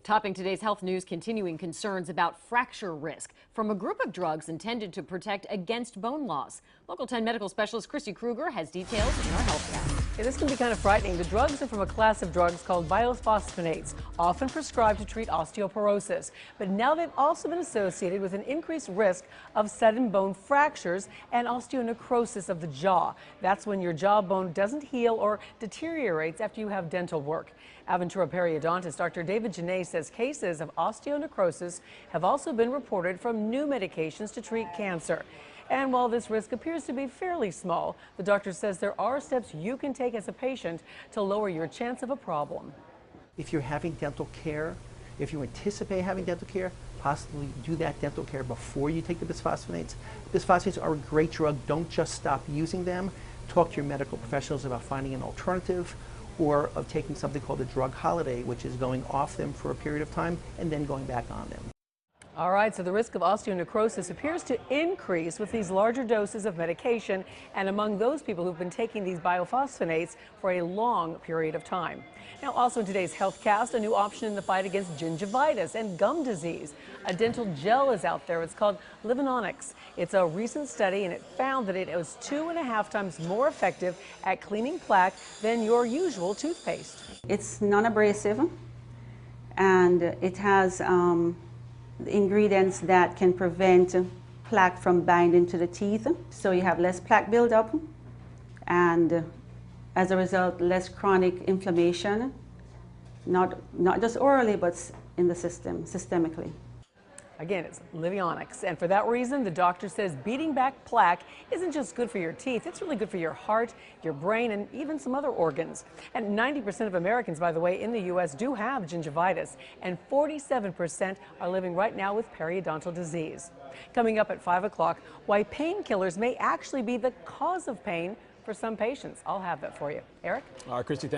Topping today's health news, continuing concerns about fracture risk from a group of drugs intended to protect against bone loss. Local 10 medical specialist Christy Kruger has details in our HealthCast. Yeah, this can be kind of frightening. The drugs are from a class of drugs called bisphosphonates, often prescribed to treat osteoporosis. But now they've also been associated with an increased risk of sudden bone fractures and osteonecrosis of the jaw. That's when your jawbone doesn't heal or deteriorates after you have dental work. Aventura periodontist Dr. David Janae says cases of osteonecrosis have also been reported from new medications to treat cancer. And while this risk appears to be fairly small, the doctor says there are steps you can take as a patient to lower your chance of a problem. If you're having dental care, if you anticipate having dental care, possibly do that dental care before you take the bisphosphonates. Bisphosphonates are a great drug. Don't just stop using them. Talk to your medical professionals about finding an alternative, or of taking something called a drug holiday, which is going off them for a period of time and then going back on them. All right, so the risk of osteonecrosis appears to increase with these larger doses of medication and among those people who've been taking these bisphosphonates for a long period of time. Now, also in today's HealthCast, a new option in the fight against gingivitis and gum disease. A dental gel is out there. It's called Bisphosphonates. It's a recent study, and it found that it was 2.5 times more effective at cleaning plaque than your usual toothpaste. It's non-abrasive, and it has ingredients that can prevent plaque from binding to the teeth, so you have less plaque buildup, and as a result, less chronic inflammation, not just orally, but in the system, systemically. Again, it's Bisphosphonates, and for that reason, the doctor says beating back plaque isn't just good for your teeth, it's really good for your heart, your brain, and even some other organs. And 90% of Americans, by the way, in the U.S. do have gingivitis, and 47% are living right now with periodontal disease. Coming up at 5 o'clock, why painkillers may actually be the cause of pain for some patients. I'll have that for you. Eric? Christy,